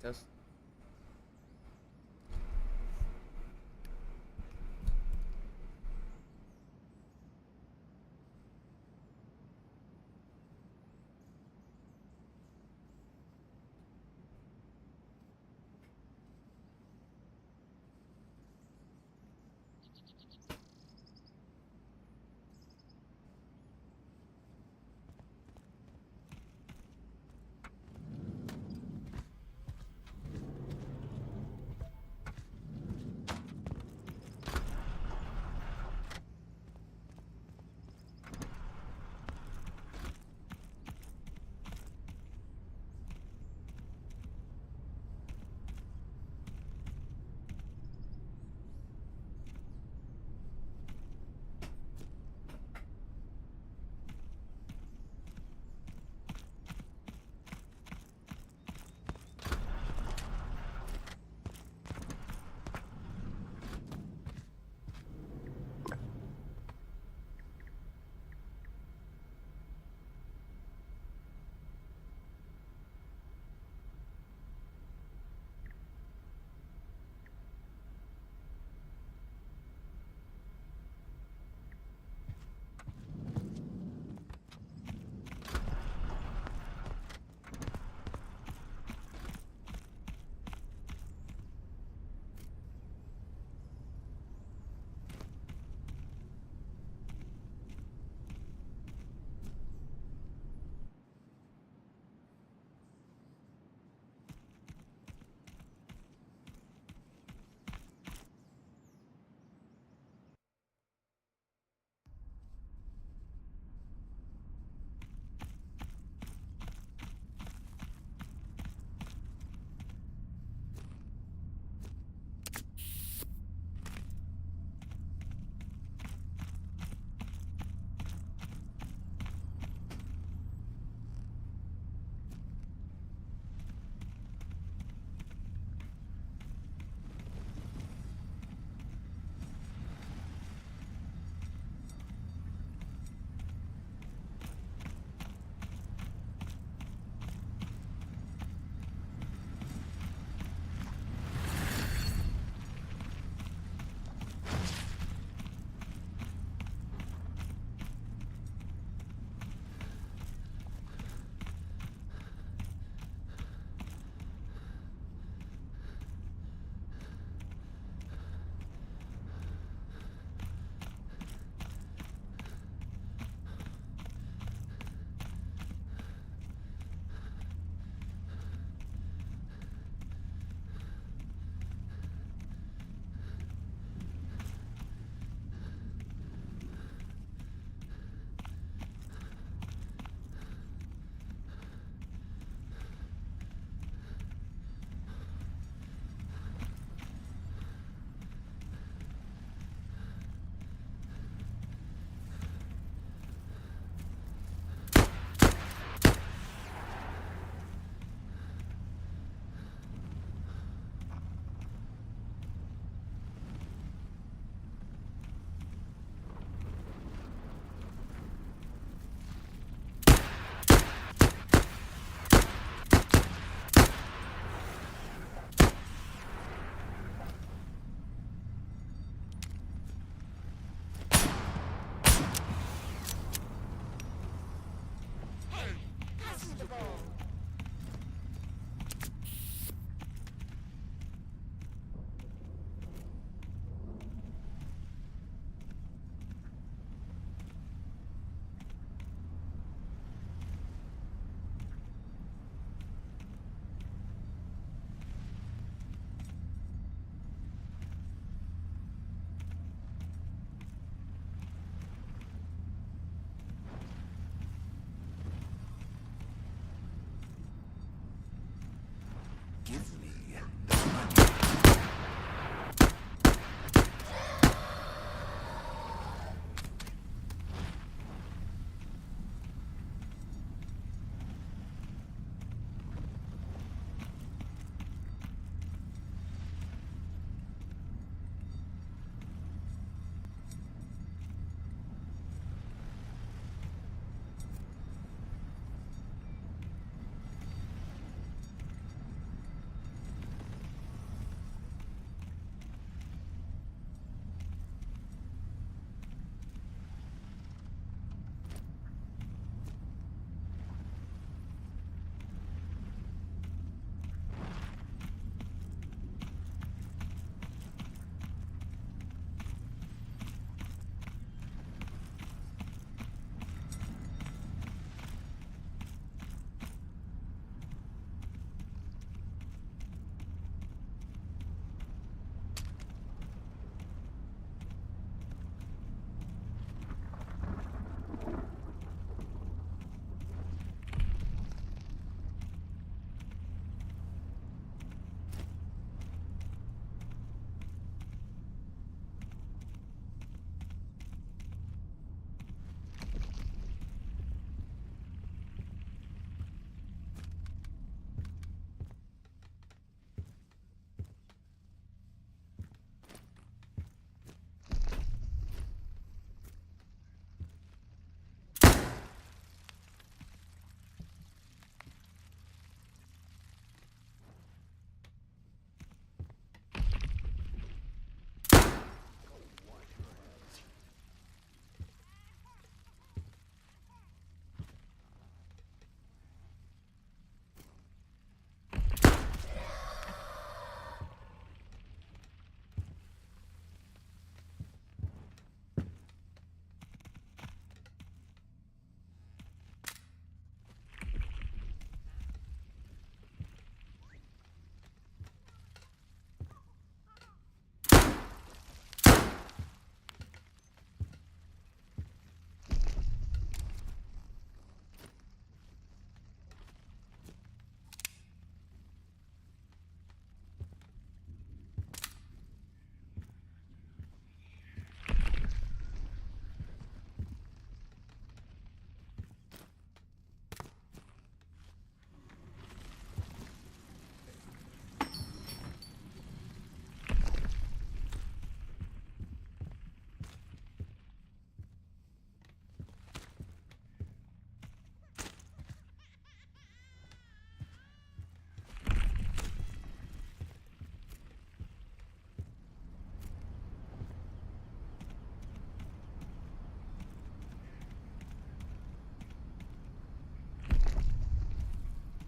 just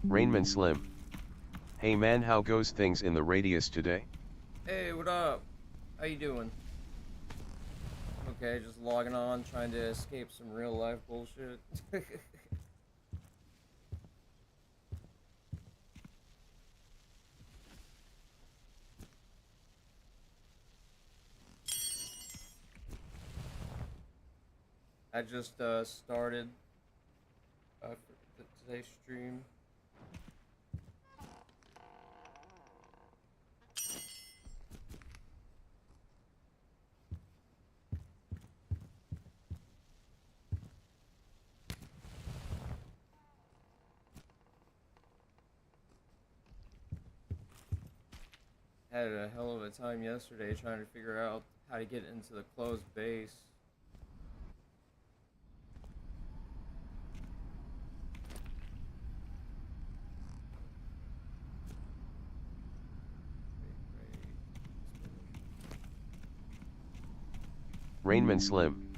Rainman Slim. Hey man, how goes things in the radius today? Hey, what up? How you doing? Okay, just logging on, trying to escape some real life bullshit. I just started for today's stream. Had a hell of a time yesterday trying to figure out how to get into the closed base. Rainman Slim.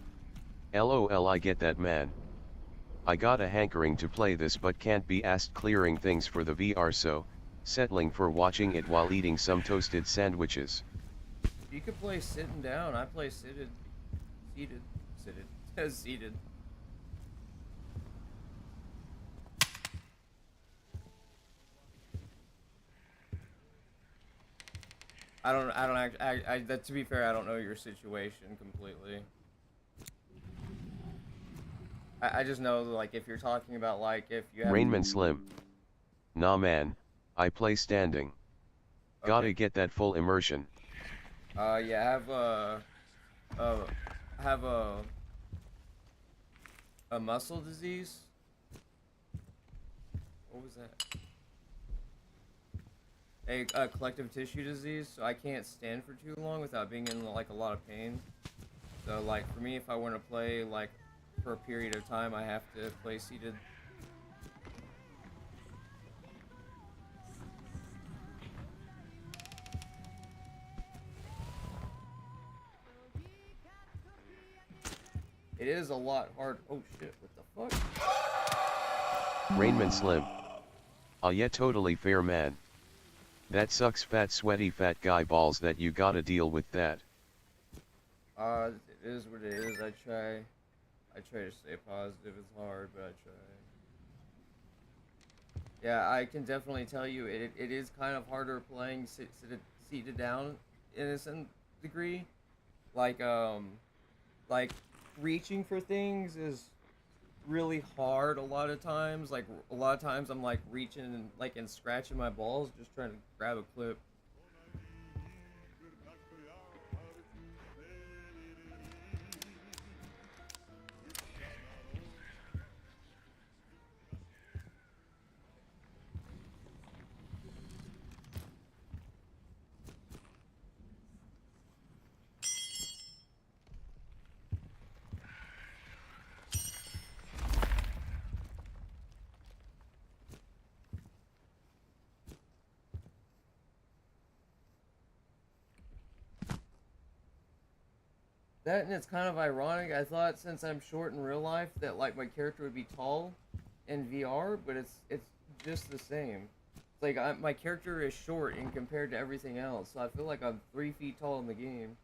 LOL, I get that man. I got a hankering to play this but can't be asked clearing things for the VR, so settling for watching it while eating some toasted sandwiches. You could play sitting down. I play seated. Seated. To be fair, I don't know your situation completely. I just know, like, if you're talking about, like, if you have... Rainman Slim. Nah man, I play standing. Okay. Gotta get that full immersion. Yeah, I have a muscle disease. What was that? A collective tissue disease, so I can't stand for too long without being in, like, a lot of pain. So, like, for me, if I want to play, like, for a period of time, I have to play seated. It is a lot hard. Oh shit, what the fuck? Rainman Slim. Ah yeah, totally fair man. That sucks, fat sweaty fat guy balls, that you gotta deal with that. It is what it is. I try to stay positive. It's hard, but I try. Yeah, I can definitely tell you it is kind of harder playing seated down in a certain degree. Like like reaching for things is really hard a lot of times. Like a lot of times I'm like reaching and like and scratching my balls just trying to grab a clip. That, and it's kind of ironic. I thought since I'm short in real life that like my character would be tall in VR, but it's just the same. It's like my character is short in compared to everything else, so I feel like I'm 3 feet tall in the game.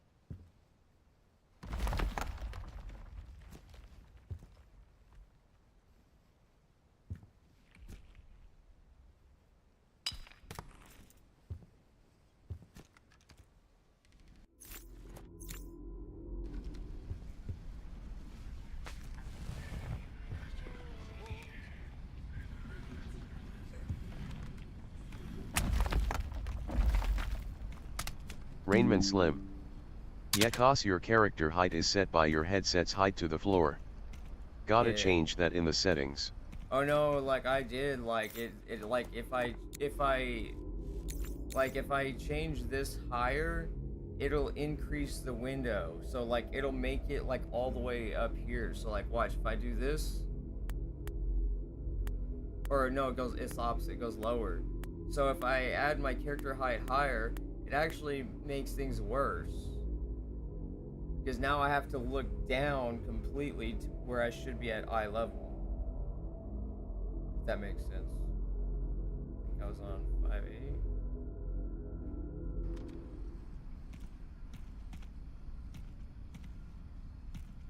Rainman Slim. Yeah, cause your character height is set by your headset's height to the floor. Gotta Yeah. change that in the settings. Oh no, like I did, like it like if I change this higher, it'll increase the window. So like it'll make it like all the way up here. So like watch, if I do this, or no, it's the opposite, it goes lower. So if I add my character height higher, it actually makes things worse. Because now I have to look down completely to where I should be at eye level. If that makes sense. I was on 5.8.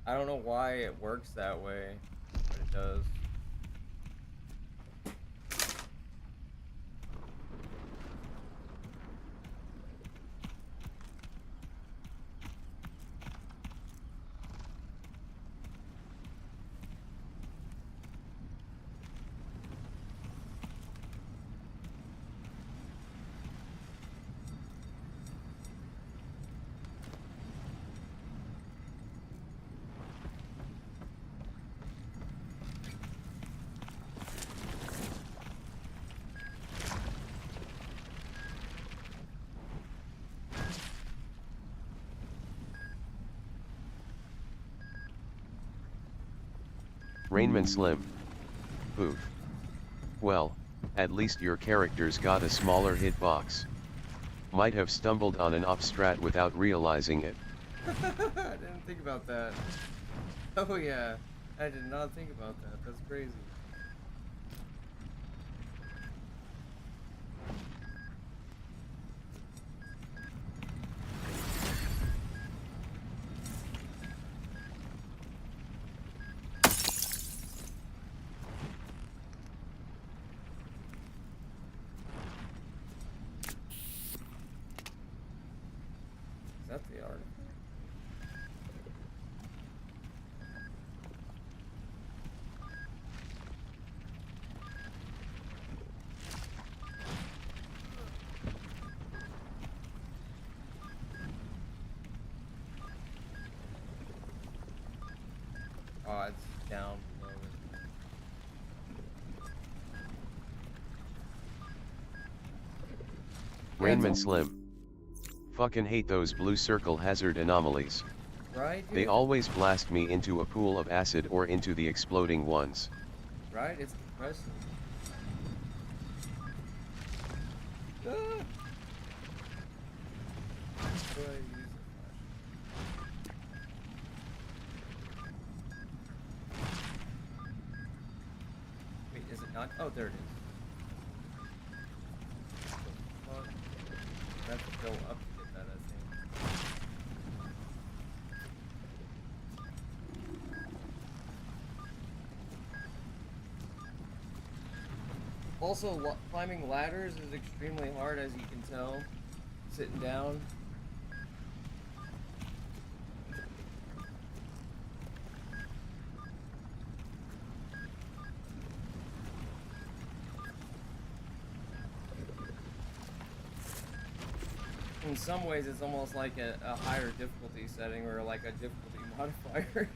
I don't know why it works that way, but it does. Rainman Slim. Poof. Well, at least your characters got a smaller hitbox. Might have stumbled on an up strat without realizing it. I didn't think about that. Oh yeah, I did not think about that. That's crazy. Is that the article? Oh, it's down below it. Rainman Slim. Fucking hate those blue circle hazard anomalies. Right, dude? They always blast me into a pool of acid or into the exploding ones. Right? It's depressing. Ah! How do I use the flash? Wait, is it not? Oh, there it is. What the fuck? I have to go up to get that, I think. Also, climbing ladders is extremely hard, as you can tell. Sitting down. In some ways, it's almost like a higher difficulty setting, or like a difficulty modifier.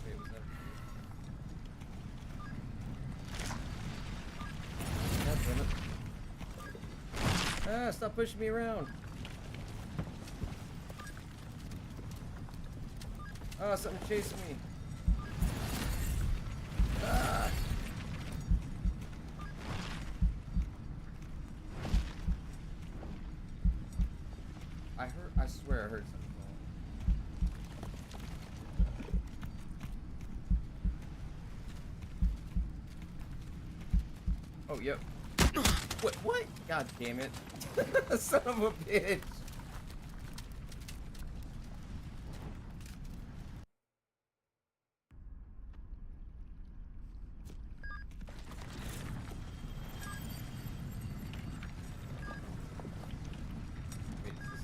Wait, was that? God damn it. Ah, stop pushing me around. Oh, something chasing me. Ah. I swear I heard something fall. Oh, yep. What? God damn it. Son of a bitch. Wait, is this...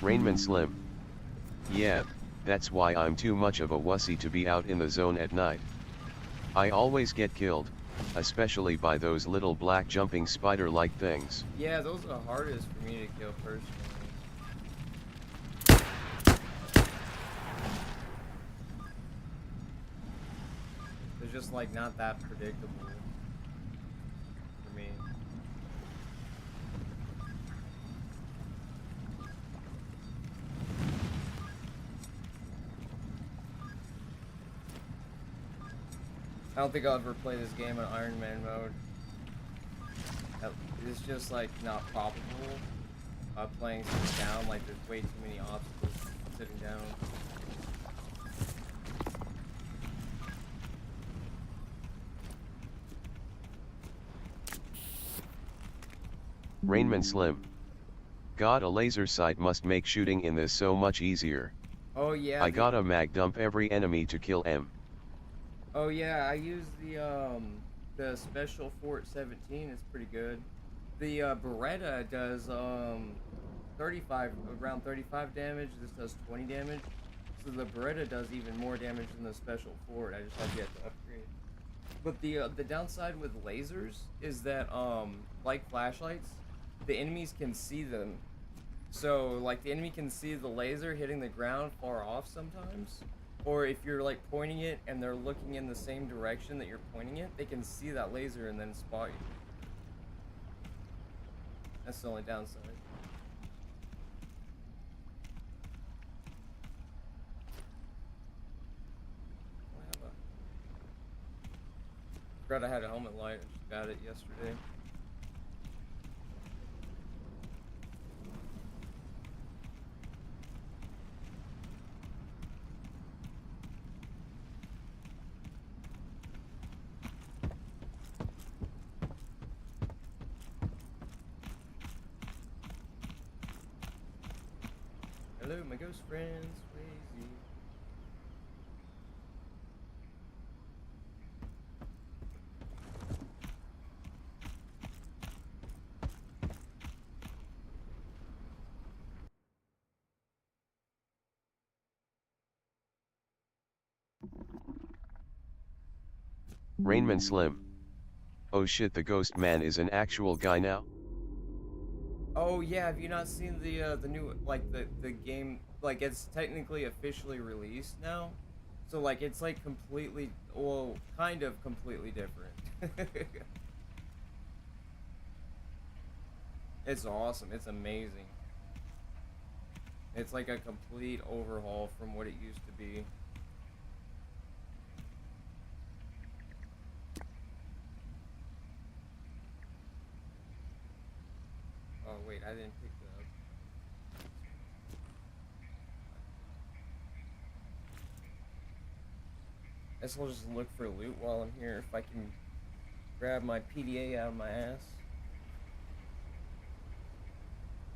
Rainman Slim. Yeah, that's why I'm too much of a wussy to be out in the zone at night. I always get killed, especially by those little black jumping spider-like things. Yeah, those are the hardest for me to kill personally. They're just like not that predictable for me. I don't think I'll ever play this game in Iron Man mode. It's just like not probable. Playing sitting down, like there's way too many obstacles sitting down. Rainman Slim. God, a laser sight must make shooting in this so much easier. Oh yeah. I gotta mag dump every enemy to kill M. Oh yeah, I use the special Fort 17. It's pretty good. The Beretta does around 35 damage. This does 20 damage. So the Beretta does even more damage than the special Fort. I just have yet to upgrade. But the downside with lasers is that like flashlights, the enemies can see them. So like the enemy can see the laser hitting the ground far off sometimes. Or if you're like pointing it and they're looking in the same direction that you're pointing it, they can see that laser and then spot you. That's the only downside. I forgot I had a helmet light. I just got it yesterday. Hello, my ghost friends, Swayze. Rainman Slim. Oh shit, the ghost man is an actual guy now? Oh yeah, have you not seen the new like the game? Like it's technically officially released now, so like it's like completely, well, kind of completely different. It's awesome. It's amazing. It's like a complete overhaul from what it used to be. Oh wait, I didn't pick that up. I guess I'll just look for loot while I'm here if I can grab my PDA out of my ass.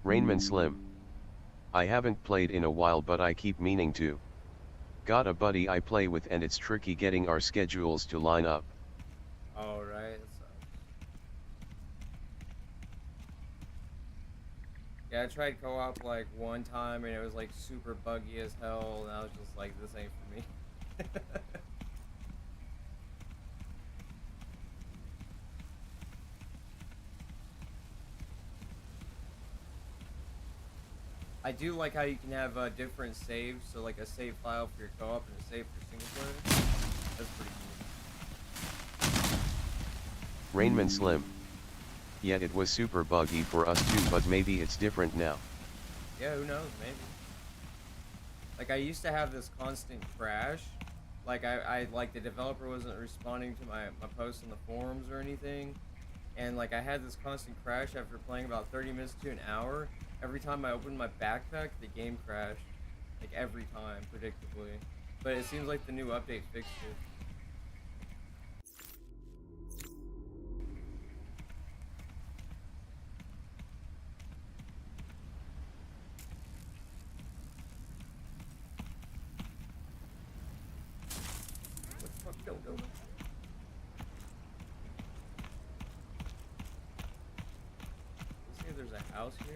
Rainman Slim. I haven't played in a while but I keep meaning to. Got a buddy I play with and it's tricky getting our schedules to line up. Oh right, that sucks. Yeah, I tried co-op like one time and it was like super buggy as hell and I was just like, this ain't for me. I do like how you can have different saves, so like a save file for your co-op and a save for single player. That's pretty cool. Rainman Slim. Yet it was super buggy for us too, but maybe it's different now. Yeah, who knows, maybe. Like I used to have this constant crash. Like I like the developer wasn't responding to my posts on the forums or anything. And like I had this constant crash after playing about 30 minutes to an hour. Every time I opened my backpack, the game crashed. Like every time, predictably. But it seems like the new update fixed it. What the fuck? Don't go. Let's see if there's a house here.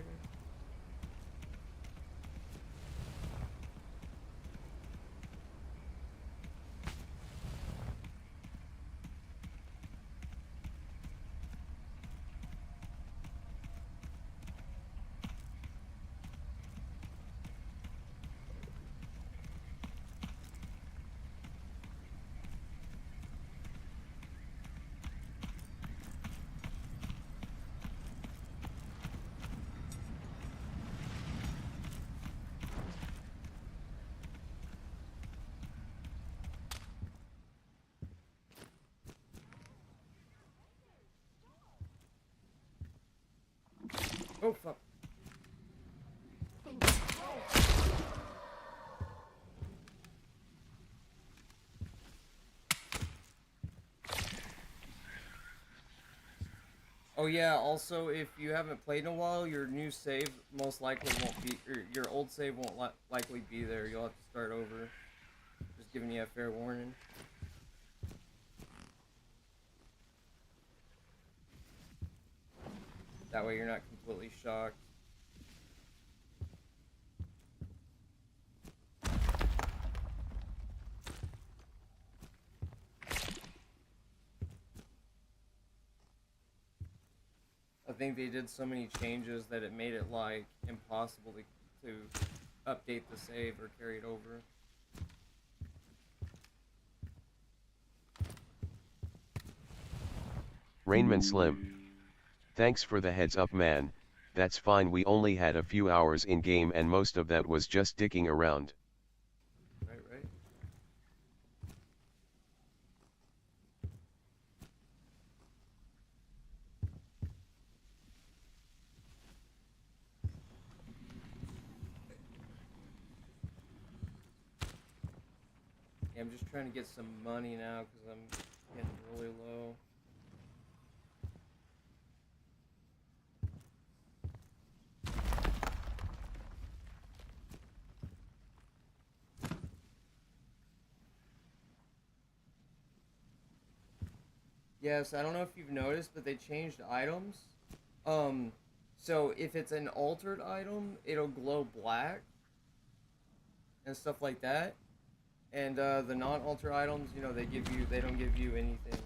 Oh fuck. Oh yeah, also if you haven't played in a while, your new save most likely won't be, or your old save won't likely be there. You'll have to start over. Just giving you a fair warning. That way you're not completely shocked. I think they did so many changes that it made it like impossible to update the save or carry it over. Rainman Slim. Thanks for the heads up, man. That's fine, we only had a few hours in game and most of that was just dicking around. Right, right. Yeah, I'm just trying to get some money now because I'm getting really low. Yes, I don't know if you've noticed, but they changed items. So if it's an altered item, it'll glow black and stuff like that. And the non-altered items, you know, they don't give you anything.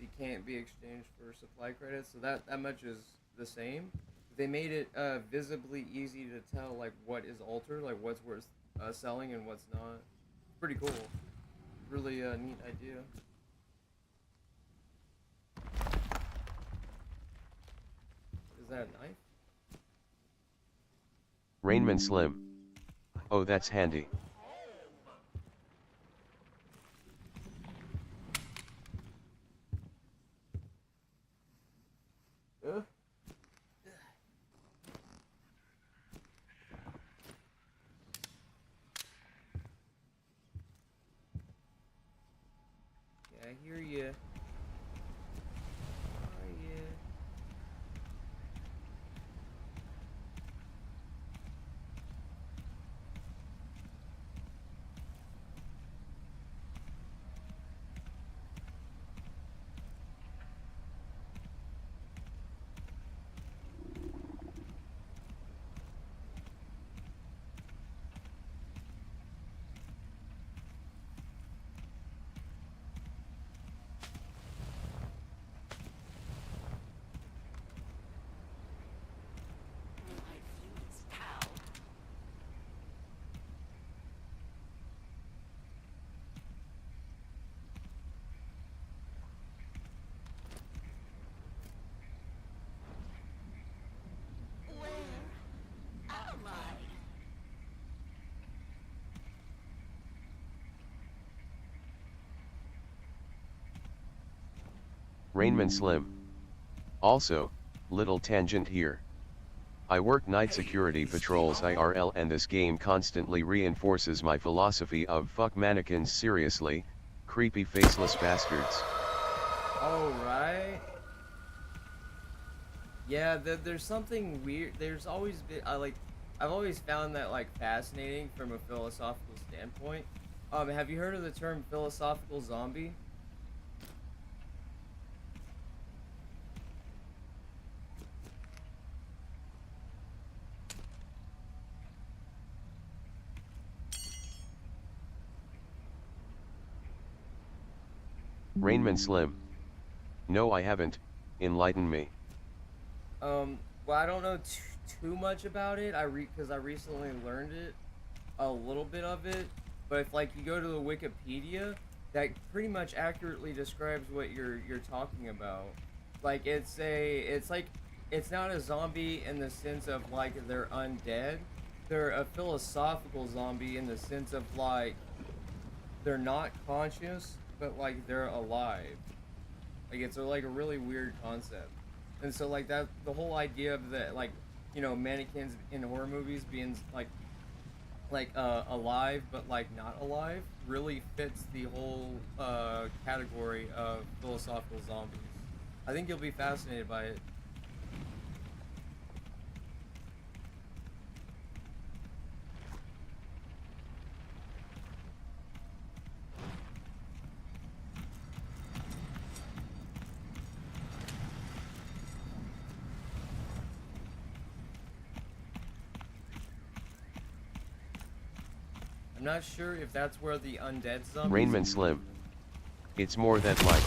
It can't be exchanged for supply credits, so that much is the same. They made it visibly easy to tell like what is altered, like what's worth selling and what's not. Pretty cool. Really neat idea. Is that a knife? Rainman Slim. Oh, that's handy. Yeah, I hear you. Oh yeah. Rainman Slim. Also, little tangent here. I work night security patrols IRL and this game constantly reinforces my philosophy of fuck mannequins seriously, creepy faceless bastards. All right. Yeah, there's something weird. There's always been I've always found that like fascinating from a philosophical standpoint. Have you heard of the term philosophical zombie? Rainman Slim. No, I haven't, enlighten me. Well, I don't know too much about it. Because I recently learned it, a little bit of it. But if like you go to the Wikipedia, that pretty much accurately describes what you're talking about. Like it's not a zombie in the sense of like they're undead. They're a philosophical zombie in the sense of like they're not conscious, but like they're alive. Like it's like a really weird concept. And so like that, the whole idea of the like, you know, mannequins in horror movies being like alive but like not alive really fits the whole category of philosophical zombies. I think you'll be fascinated by it. I'm not sure if that's where the undead zombies. Rainman Slim. It's more that like,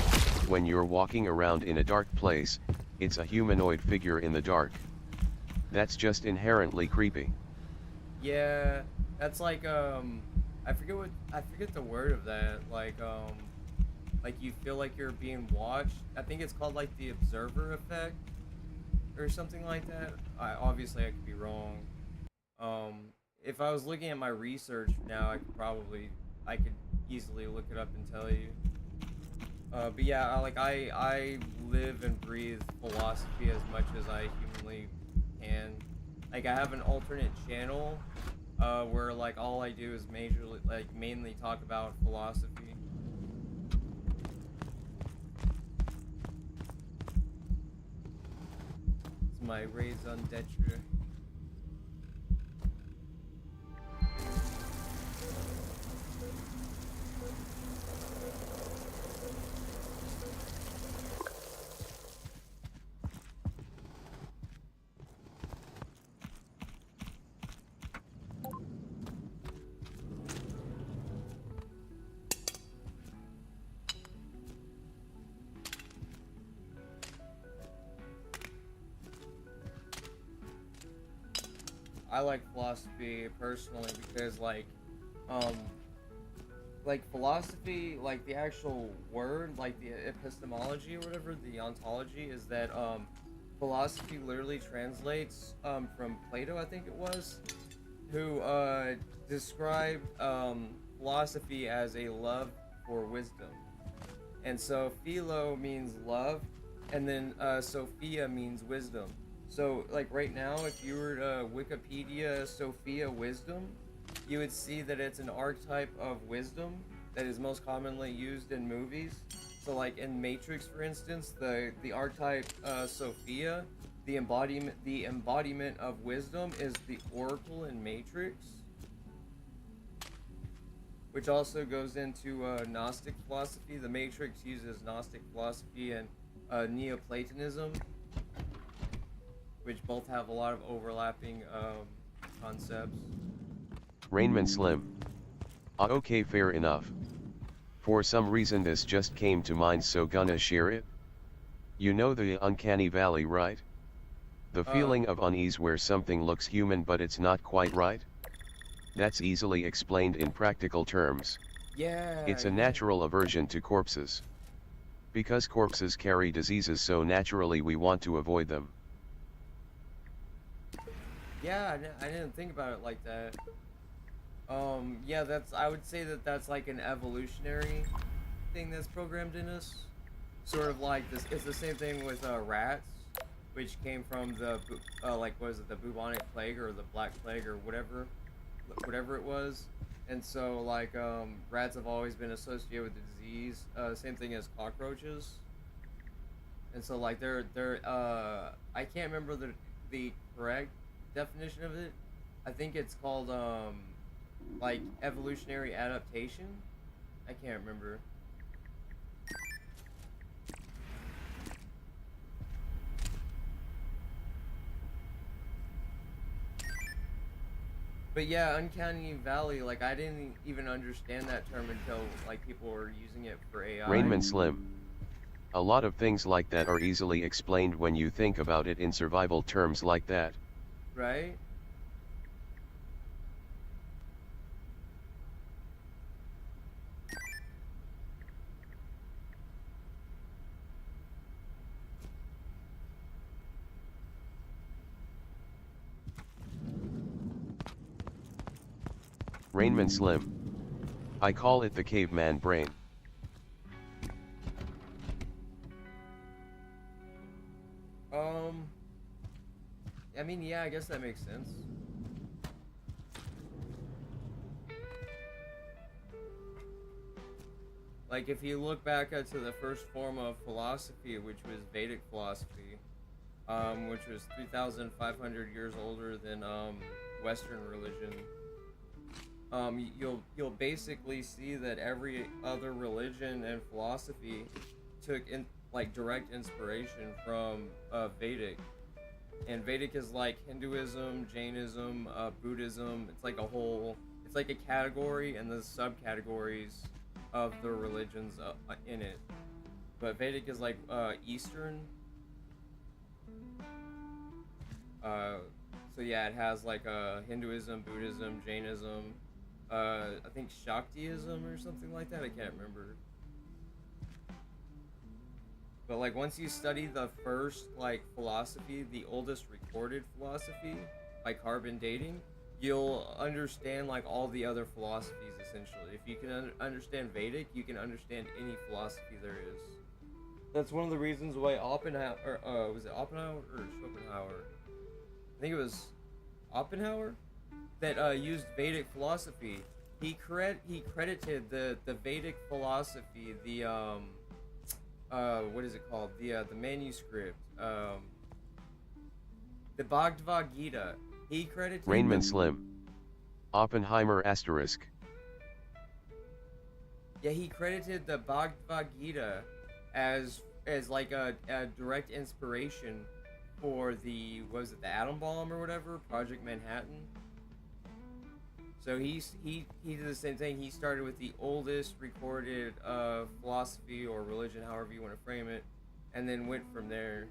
when you're walking around in a dark place, it's a humanoid figure in the dark. That's just inherently creepy. Yeah, that's like I forget the word of that. Like you feel like you're being watched. I think it's called like the observer effect or something like that. Obviously I could be wrong. If I was looking at my research now, I could easily look it up and tell you. But yeah, I live and breathe philosophy as much as I humanly can. Like I have an alternate channel, where like all I do is mainly talk about philosophy. It's my raison d'etre. I like philosophy personally because um, like philosophy, like the actual word, like the epistemology or whatever, the ontology is that philosophy literally translates from Plato, I think it was, who described philosophy as a love for wisdom. And so philo means love, and then Sophia means wisdom. So like right now, if you were to Wikipedia Sophia wisdom, you would see that it's an archetype of wisdom that is most commonly used in movies. So like in Matrix, for instance, the archetype Sophia, the embodiment of wisdom is the Oracle in Matrix, which also goes into Gnostic philosophy. The Matrix uses Gnostic philosophy and Neoplatonism, which both have a lot of overlapping concepts. Rainman Slim. Okay, fair enough. For some reason this just came to mind, so gonna share it. You know the uncanny valley, right? The feeling of unease where something looks human but it's not quite right? That's easily explained in practical terms. Yeah. It's a natural aversion to corpses. Because corpses carry diseases, so naturally we want to avoid them. Yeah, I didn't think about it like that. Yeah, I would say that that's like an evolutionary thing that's programmed in us. Sort of like this. It's the same thing with rats, which came from like what is it, the bubonic plague or the black plague or whatever it was. And so like rats have always been associated with the disease. Same thing as cockroaches. And so like they're I can't remember the correct definition of it. I think it's called like evolutionary adaptation. I can't remember. But yeah, uncanny valley, like I didn't even understand that term until like people were using it for AI. Rainman Slim. A lot of things like that are easily explained when you think about it in survival terms like that. Right? Rainman Slim. I call it the caveman brain. mean, yeah, I guess that makes sense. Like, if you look back to the first form of philosophy, which was Vedic philosophy, which was 3,500 years older than Western religion, you'll basically see that every other religion and philosophy took in like direct inspiration from Vedic. And Vedic is like Hinduism, Jainism, Buddhism. It's like a whole, it's like a category and the subcategories of the religions in it. But Vedic is like Eastern. So yeah, it has like Hinduism, Buddhism, Jainism, I think Shaktiism or something like that. I can't remember. But like once you study the first like philosophy, the oldest recorded philosophy, like carbon dating, you'll understand like all the other philosophies essentially. If you can understand Vedic, you can understand any philosophy there is. That's one of the reasons why Oppenheimer, was it Oppenheimer or Schopenhauer? I think it was Oppenhauer that used Vedic philosophy. He credited the Vedic philosophy, the what is it called? The manuscript, the Bhagavad Gita. He credited Rainman Slim. Oppenheimer asterisk. Yeah, he credited the Bhagavad Gita as like a direct inspiration for the, what was it, the atom bomb or whatever, Project Manhattan. So he did the same thing. He started with the oldest recorded philosophy or religion, however you want to frame it, and then went from there.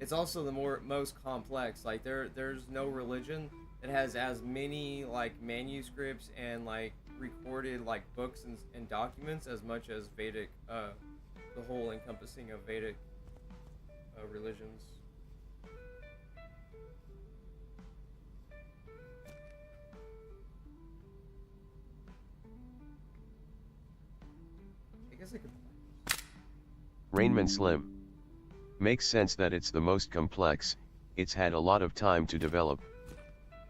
It's also the most complex. Like there's no religion that has as many like manuscripts and like recorded like books and documents as much as Vedic, the whole encompassing of Vedic religions. I guess I could. Rainman Slim. Makes sense that it's the most complex, it's had a lot of time to develop.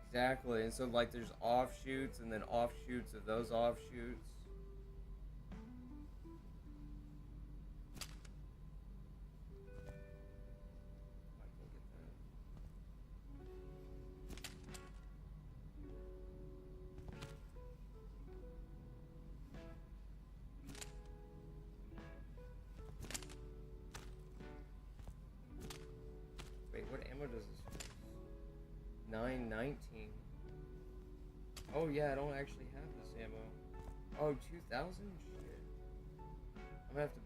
Exactly, and so like there's offshoots and then offshoots of those offshoots. Wait, what ammo does this use? 919. Oh yeah, I don't actually have this ammo. Oh, 2,000? Shit. I'm gonna have to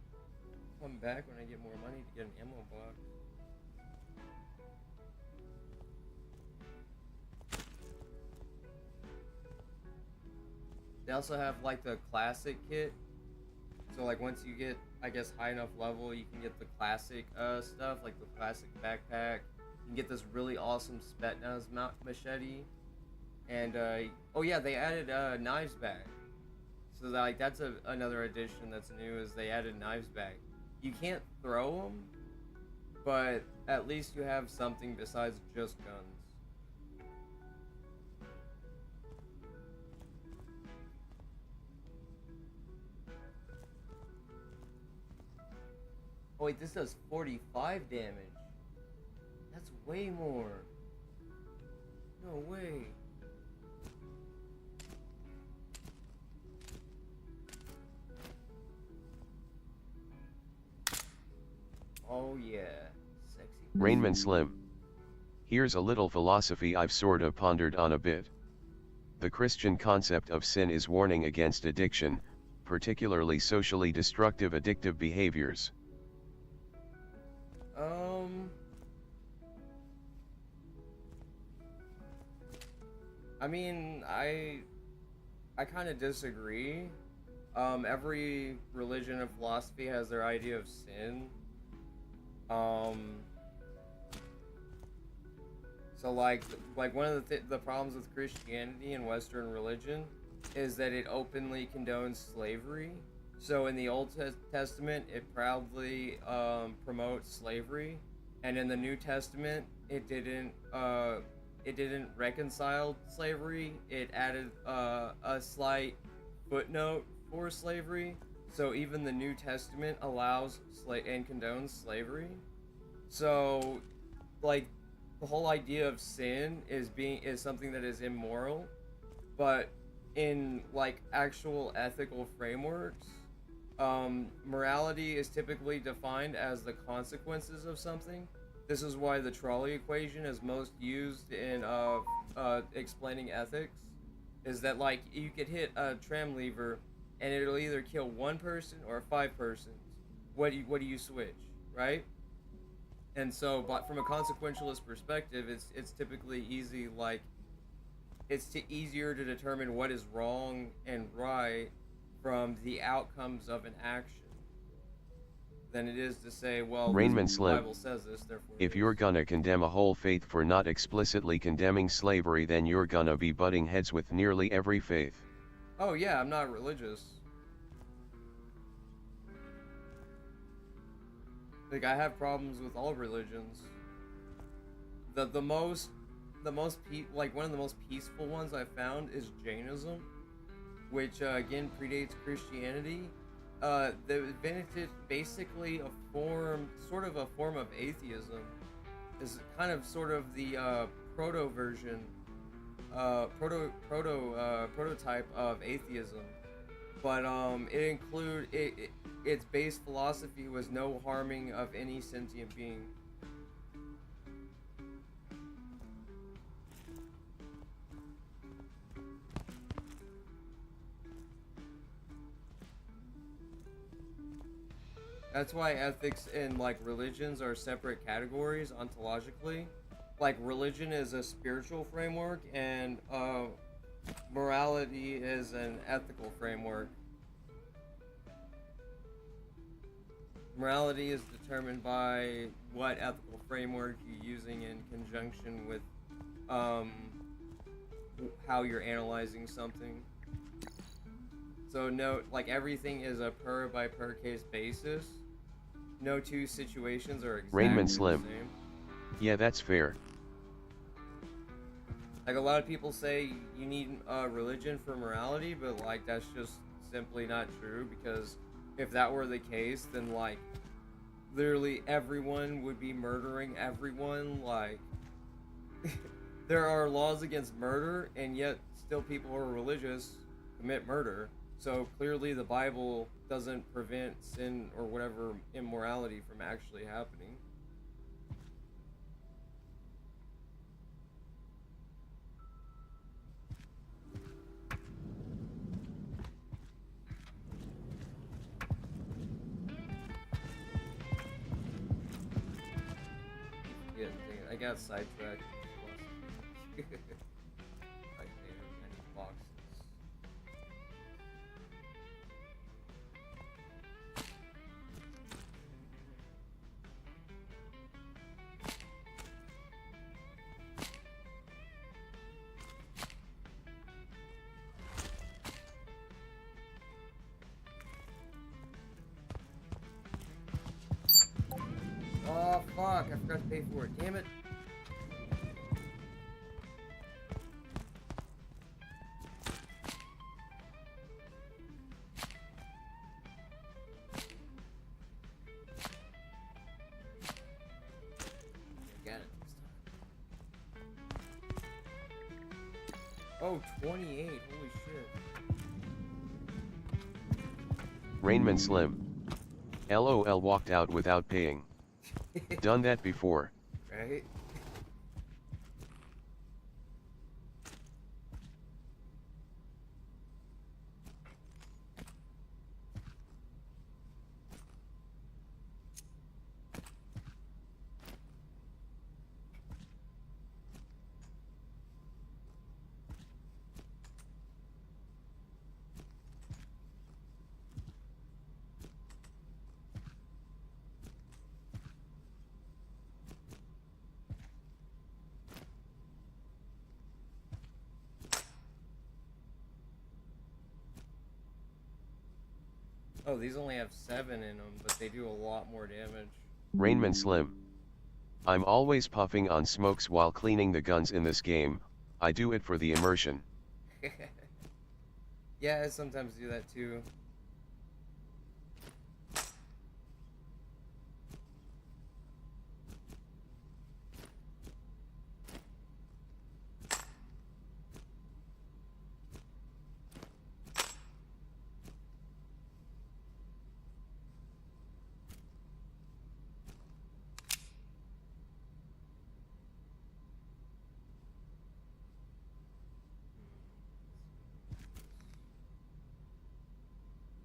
come back when I get more money to get an ammo box. They also have like the classic kit. So like once you get, I guess, high enough level, you can get the classic stuff, like the classic backpack. You can get this really awesome Spetsnaz machete. And oh yeah, they added knives back. So like that's another addition that's new, is they added knives back. You can't throw them, but at least you have something besides just guns. Oh wait, this does 45 damage. That's way more. No way. Oh yeah, sexy. Rainman Slim. Here's a little philosophy I've sorta pondered on a bit. The Christian concept of sin is warning against addiction, particularly socially destructive addictive behaviors. I mean, I kind of disagree. Every religion and philosophy has their idea of sin. So like one of the problems with Christianity and Western religion is that it openly condones slavery. So in the Old Testament, it proudly promotes slavery, and in the New Testament, it didn't reconcile slavery. It added a slight footnote for slavery. So even the New Testament allows and condones slavery. So, like, the whole idea of sin is something that is immoral, but in like actual ethical frameworks, morality is typically defined as the consequences of something. This is why the trolley equation is most used in explaining ethics. Is that like you could hit a tram lever and it'll either kill one person or five persons. What do you switch, right? And so, but from a consequentialist perspective, it's typically easy like easier to determine what is wrong and right from the outcomes of an action than it is to say, well, this Rainman Slim, Bible says this, therefore it if is. you're gonna condemn a whole faith for not explicitly condemning slavery, then you're gonna be butting heads with nearly every faith. Oh yeah, I'm not religious. Like, I have problems with all religions. The most like one of the most peaceful ones I found is Jainism, which again predates Christianity. They invented basically sort of a form of atheism. Is kind of sort of the proto version, prototype of atheism. But its base philosophy was no harming of any sentient being. That's why ethics and like religions are separate categories ontologically. Like religion is a spiritual framework, and morality is an ethical framework. Morality is determined by what ethical framework you're using in conjunction with how you're analyzing something. So no, like everything is a per by per case basis. No two situations are exactly Rainman the Slim. same. Yeah, that's fair. Like a lot of people say you need religion for morality, but like that's just simply not true, because if that were the case, then like literally everyone would be murdering everyone. Like there are laws against murder, and yet still people who are religious commit murder. So clearly the Bible doesn't prevent sin or whatever immorality from actually happening. Yeah, I got sidetracked. I made many boxes. Oh fuck, I forgot to pay for it, damn it. I got it this time. Oh, 28, holy shit. Rainman Slim. LOL, walked out without paying. Done that before. Right? Oh, these only have 7 in them, but they do a lot more damage. Rainman Slim. I'm always puffing on smokes while cleaning the guns in this game. I do it for the immersion. Yeah, I sometimes do that too.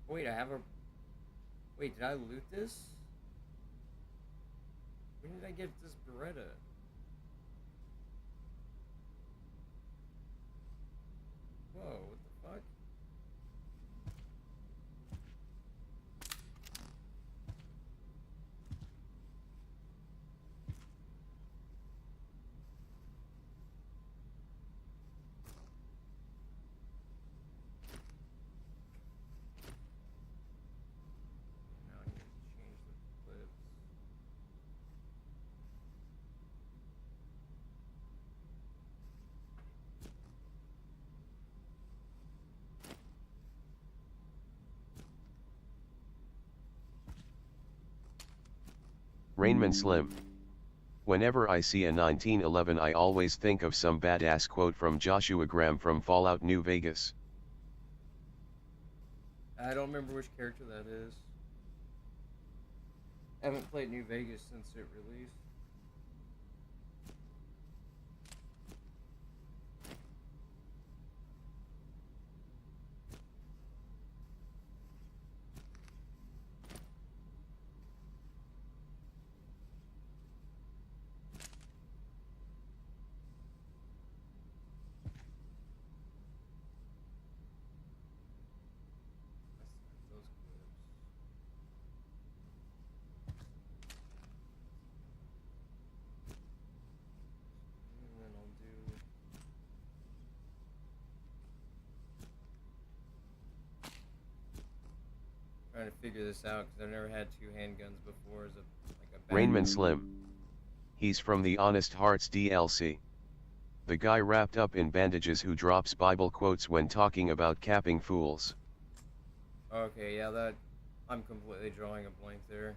Wait, I have a... Wait, did I loot this? When did I get this Beretta? Whoa, what the fuck? Now I need to change the clips. Rainman Slim. Whenever I see a 1911 I always think of some badass quote from Joshua Graham from Fallout New Vegas. I don't remember which character that is. I haven't played New Vegas since it released. Those clips. And then I'll do... Trying to figure this out because I've never had two handguns before as a Rainman backup. Slim. He's from the Honest Hearts DLC. The guy wrapped up in bandages who drops Bible quotes when talking about capping fools. Okay, yeah, that... I'm completely drawing a blank there.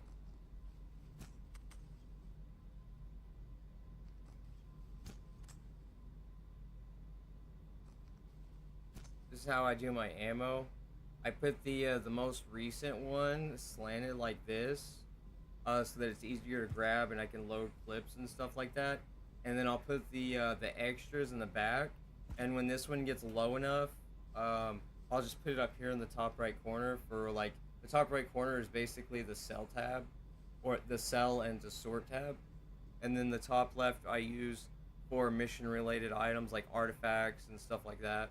This is how I do my ammo. I put the most recent one slanted like this, so that it's easier to grab and I can load clips and stuff like that. And then I'll put the extras in the back. And when this one gets low enough, I'll just put it up here in the top right corner for like the top right corner is basically the cell tab, or the cell and to sort tab. And then the top left I use for mission related items like artifacts and stuff like that.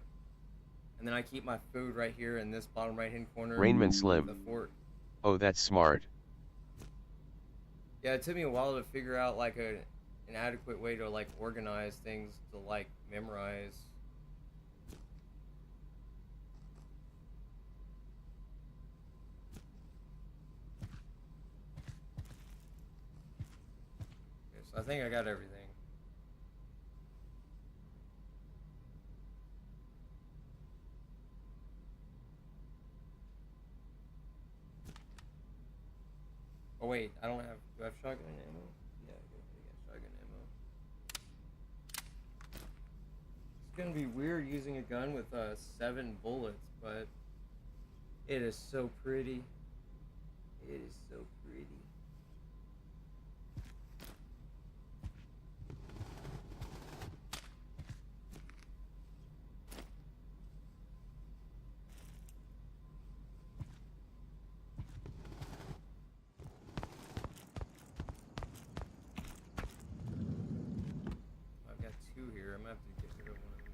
And then I keep my food right here in this bottom right hand corner. Rainman Slim. The fort. Oh, that's smart. Yeah, it took me a while to figure out like an adequate way to like organize things to like memorize. Okay, so I think I got everything. Oh wait, I don't have. Do I have shotgun ammo? Yeah, I got shotgun ammo. It's gonna be weird using a gun with 7 bullets, but it is so pretty. It is so pretty. I've got 2 here. I'm gonna have to get rid of one of these.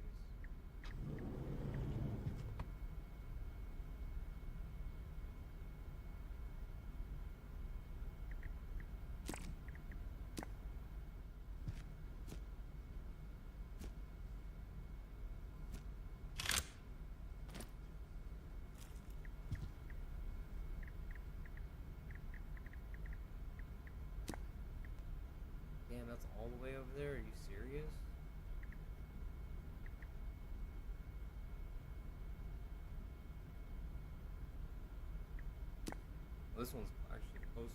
this one's actually closer.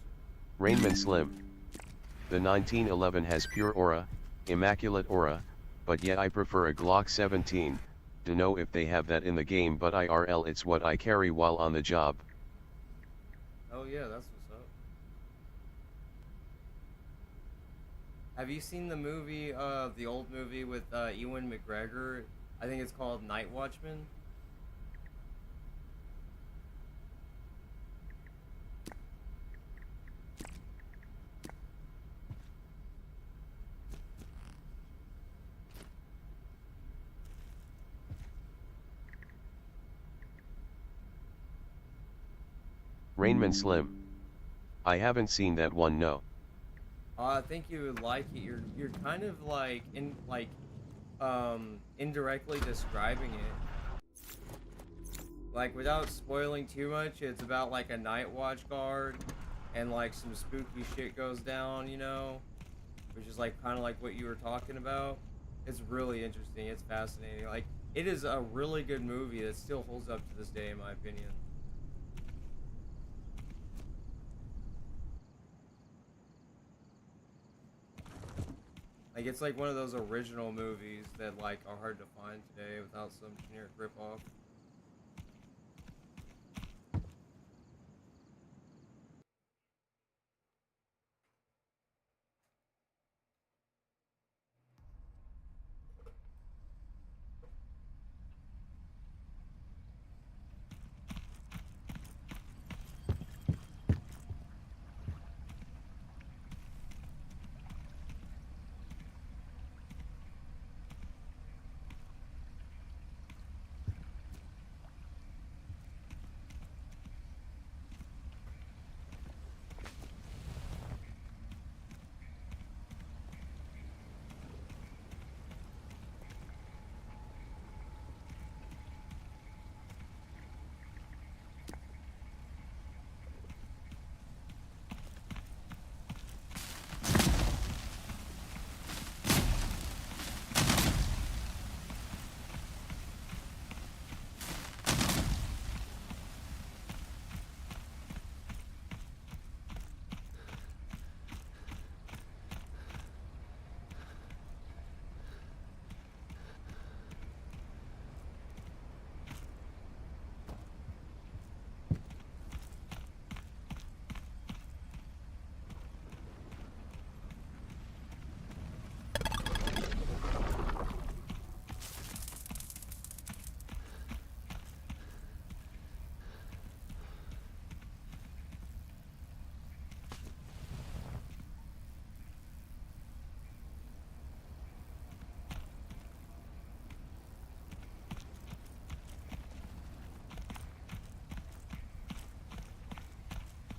Rainman Slim. The 1911 has pure aura, immaculate aura, but yet I prefer a Glock 17, dunno if they have that in the game, but IRL it's what I carry while on the job. Oh yeah, that's what's up. Have you seen the movie, the old movie with Ewan McGregor? I think it's called Night Watchman. Rainman Slim. I haven't seen that one, no. I think you would like it. You're kind of like indirectly describing it. Like without spoiling too much, it's about like a night watch guard and like some spooky shit goes down, you know, which is like kind of like what you were talking about. It's really interesting. It's fascinating. Like it is a really good movie that still holds up to this day, in my opinion. Like it's like one of those original movies that like are hard to find today without some generic ripoff.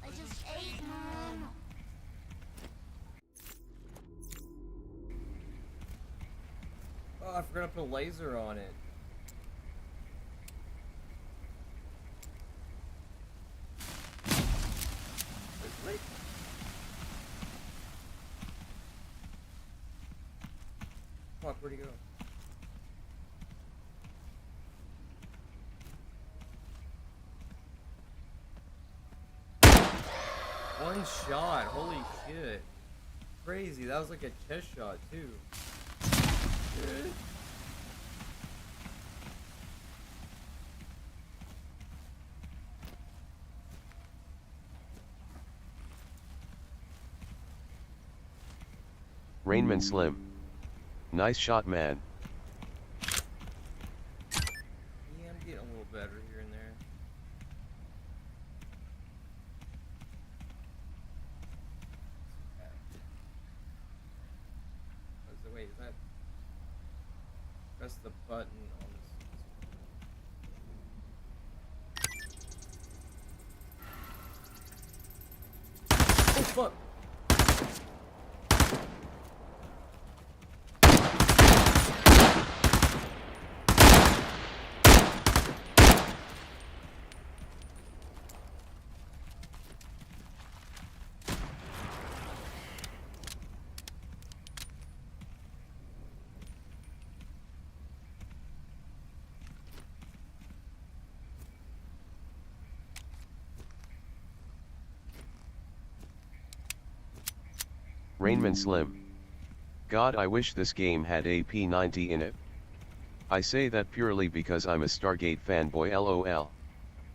I just ate, Mom. Oh, I forgot to put a laser on it. Wait. Fuck, where'd he go? One shot, holy shit. Crazy, that was like a chest shot too. Shit. Rainman Slim. Nice shot, man. Yeah, I'm getting a little better here and there. Wait, is that? Press the button on this. Oh fuck! Rainman Slim. God, I wish this game had a P90 in it. I say that purely because I'm a Stargate fanboy, lol.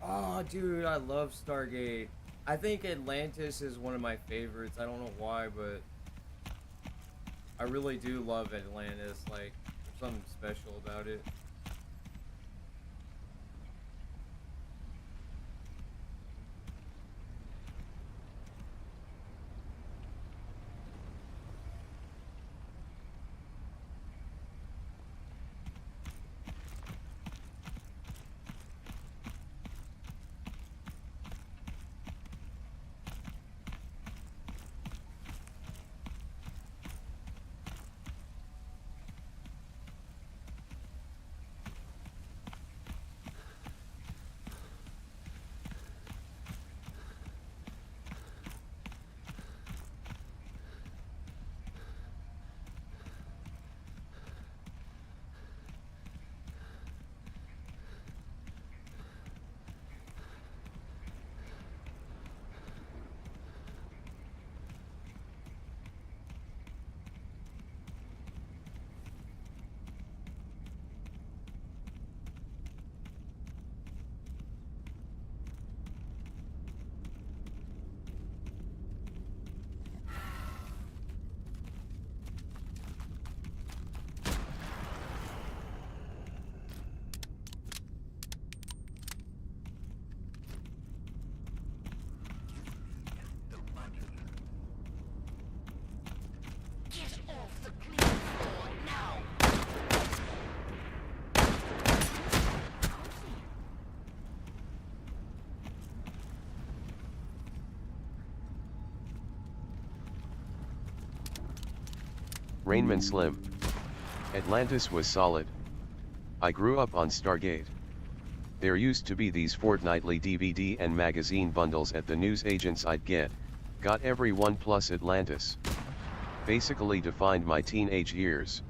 Oh, dude, I love Stargate. I think Atlantis is one of my favorites. I don't know why, but I really do love Atlantis. Like, there's something special about it. Get off the clean floor now! Rainman Slim. Atlantis was solid. I grew up on Stargate. There used to be these fortnightly DVD and magazine bundles at the newsagents I'd get, got every one plus Atlantis. Basically defined my teenage years.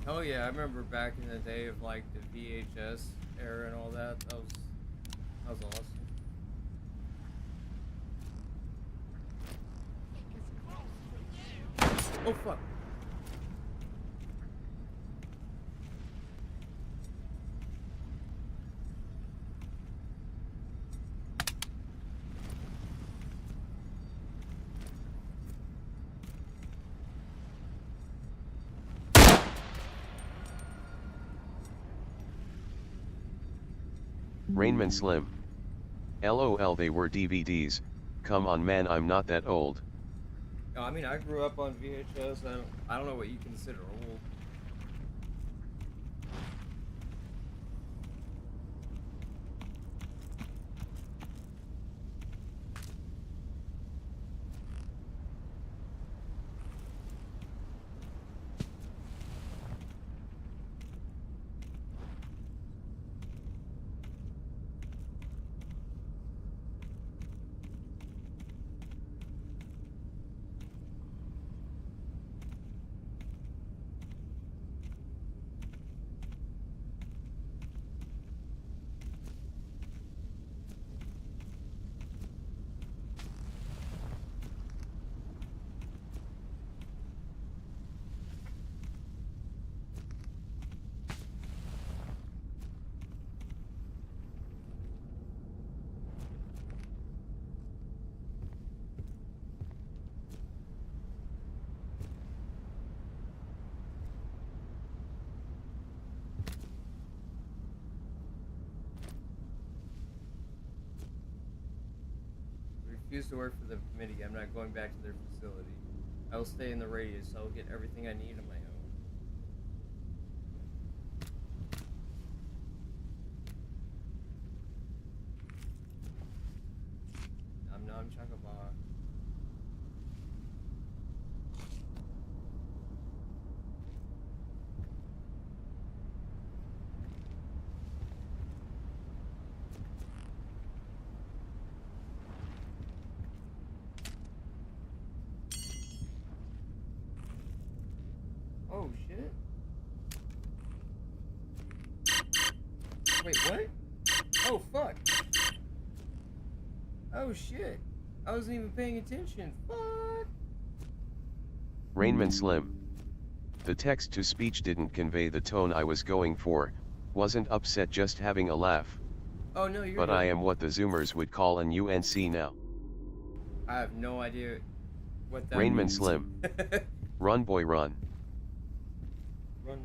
Oh yeah, I remember back in the day of like the VHS era and all that. That was awesome. Oh fuck. Rainman Slim. LOL, they were DVDs, come on man, I'm not that old. No, I mean I grew up on VHS. I don't know what you consider old. Refuse to work for the committee. I'm not going back to their facility. I will stay in the radius. I will get everything I need on my own. Nom nom chakabar. Oh shit. Wait, what? Oh fuck. Oh shit. I wasn't even paying attention. Fuck. Rainman Slim. The text-to-speech didn't convey the tone I was going for, wasn't upset, just having a laugh. Oh no, you're But good. I am what the Zoomers would call an UNC now. I have no idea what that Rainman means. Slim. Run boy run. Run.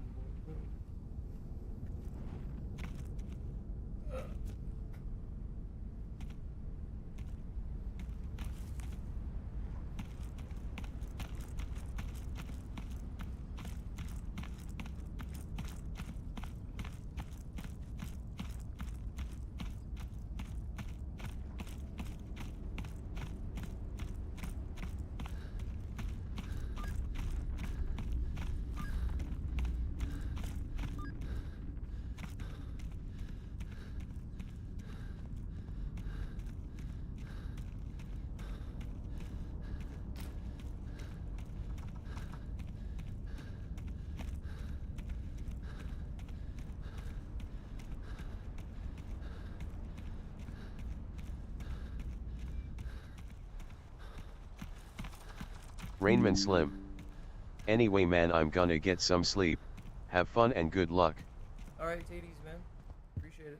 Rainman Slim. Anyway man, I'm gonna get some sleep. Have fun and good luck. Alright, take it easy, man. Appreciate it.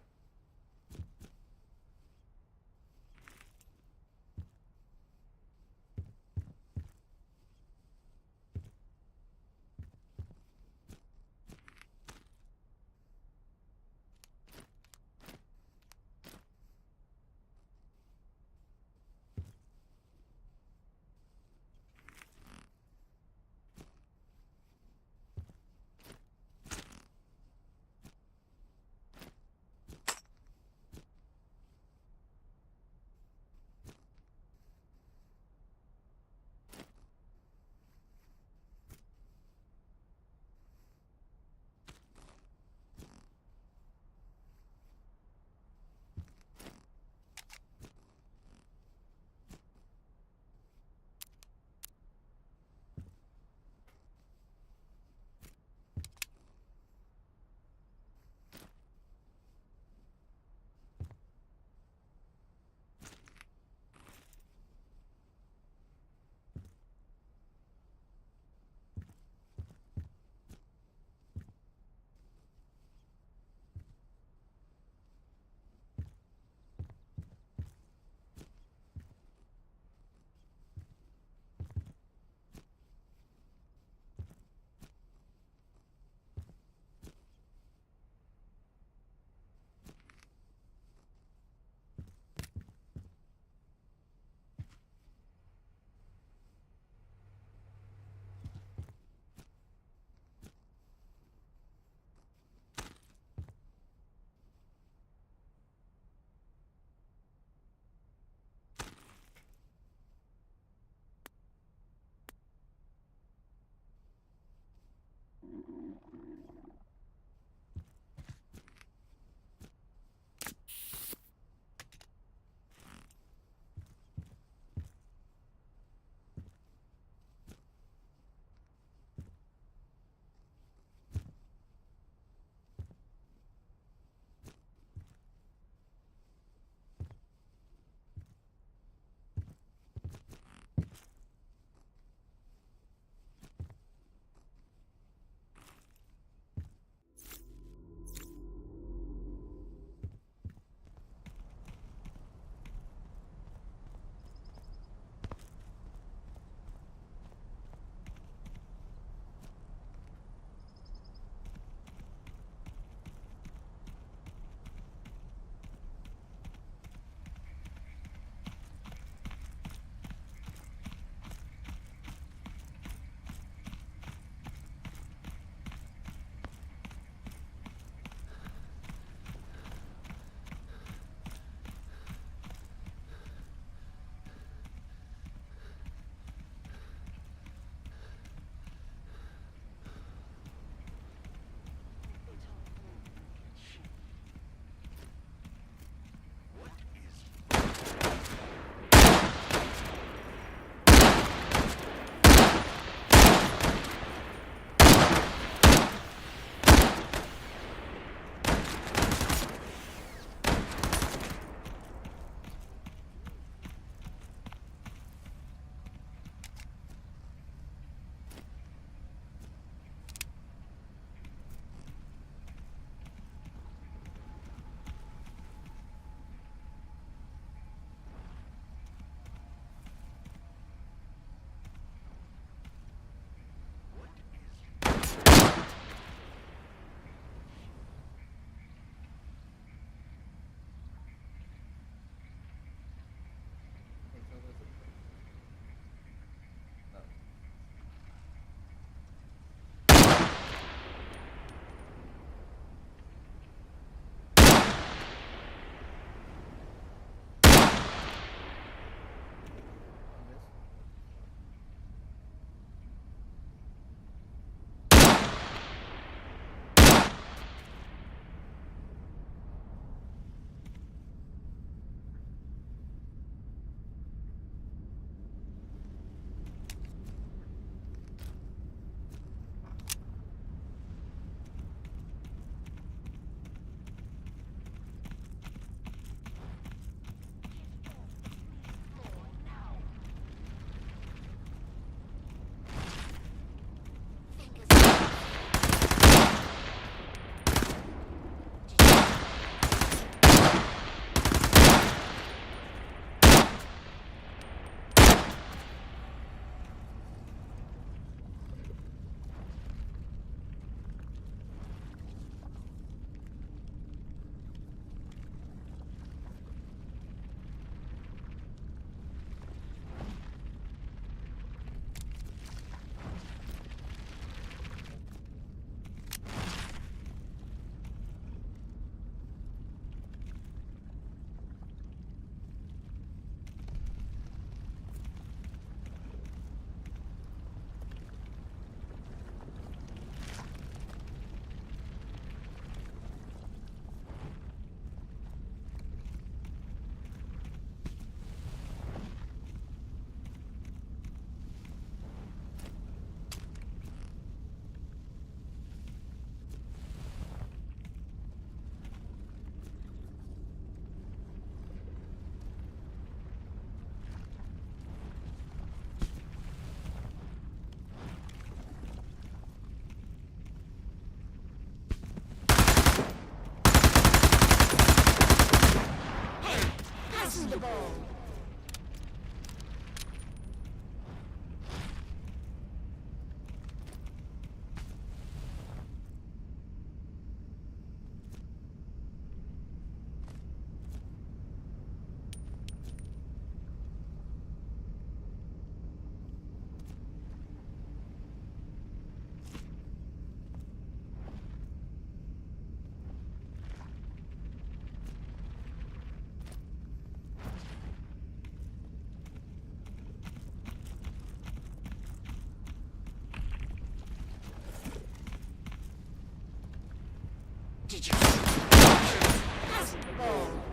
Did you see the future? Possible.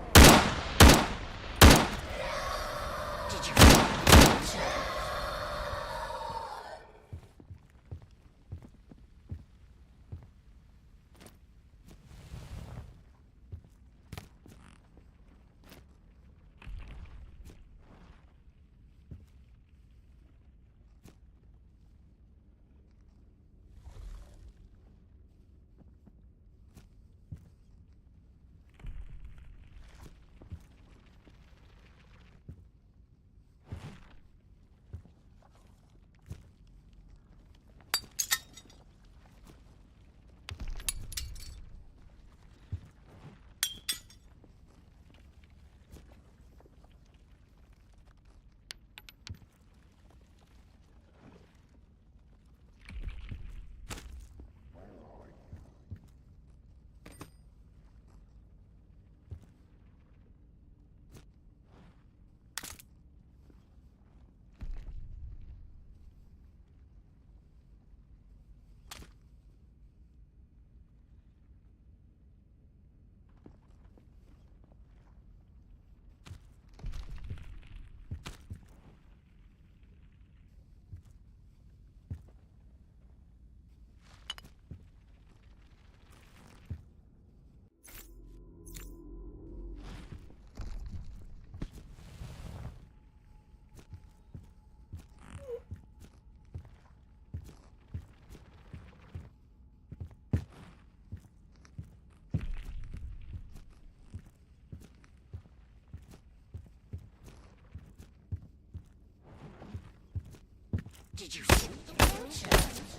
Did you see the future? Did you see the future?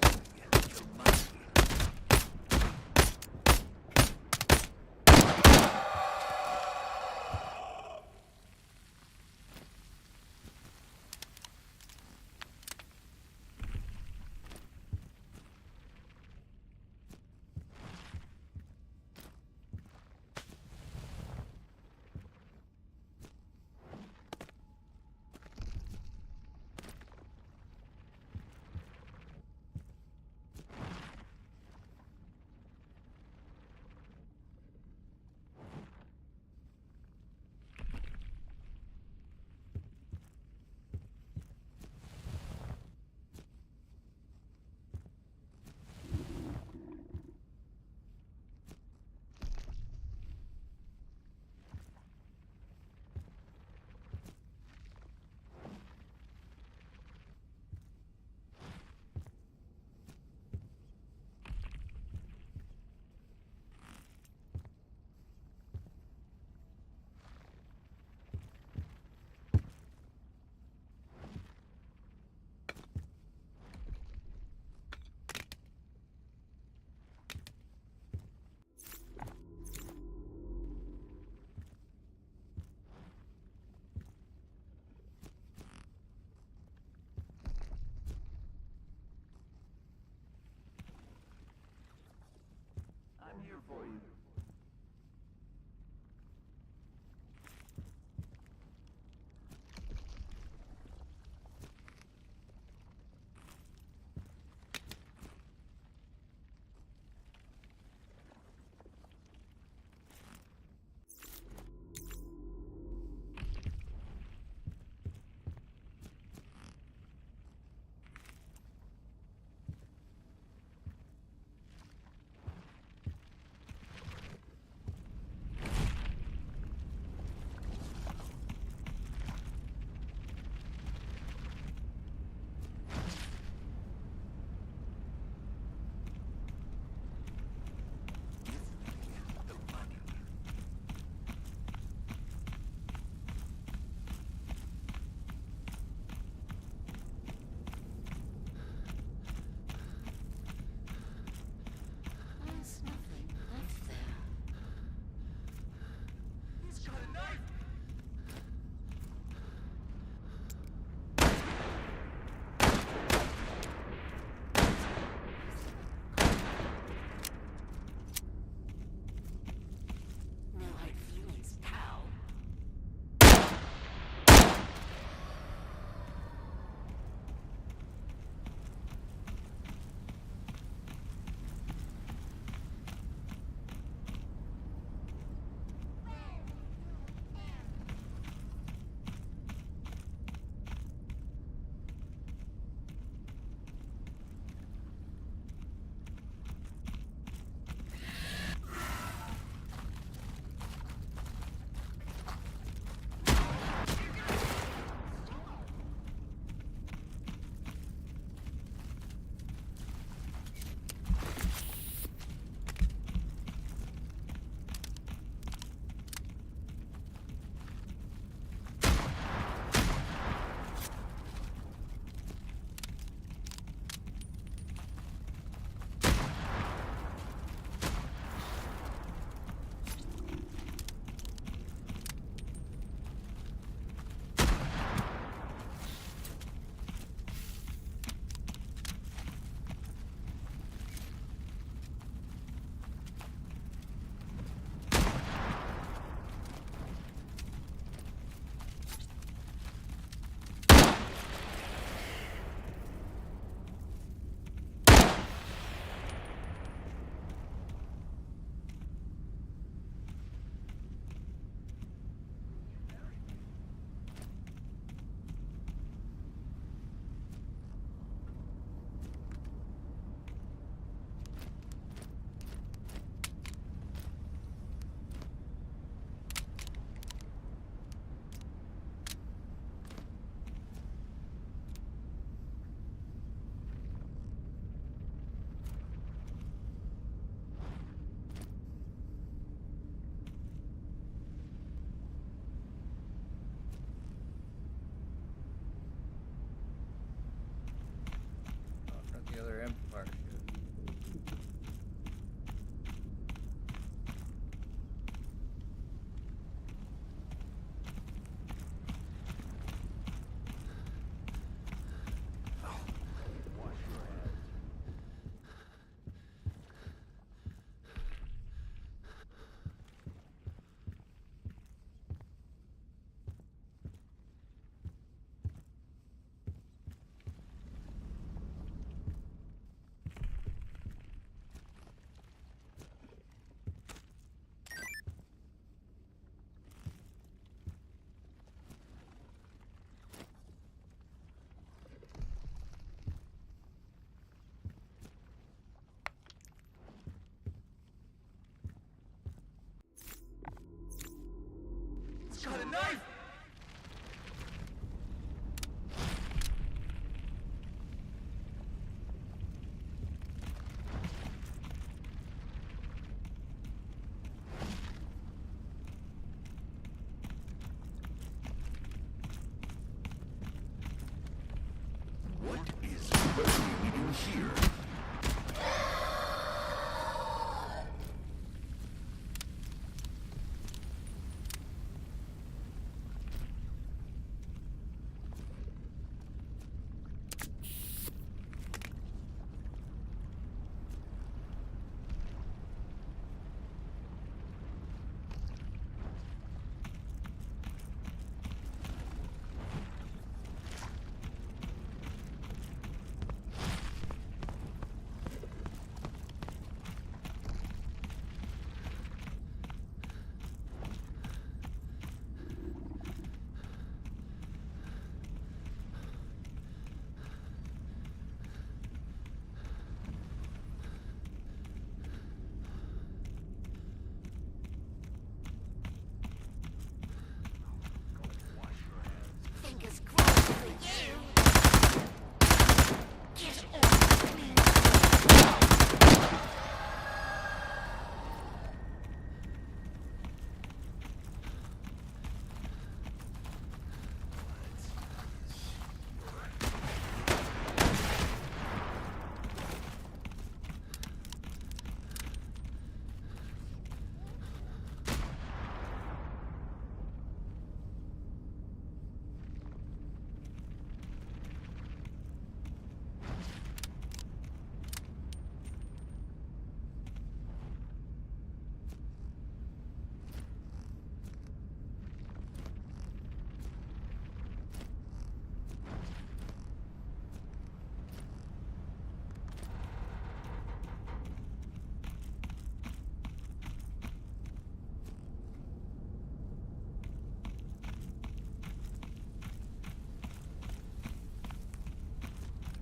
I'm here for you. Got a knife! What is happening in here? Fingers crossed for you. Get off the clean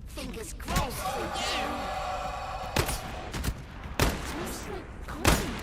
Fingers crossed for you. Just like coffee.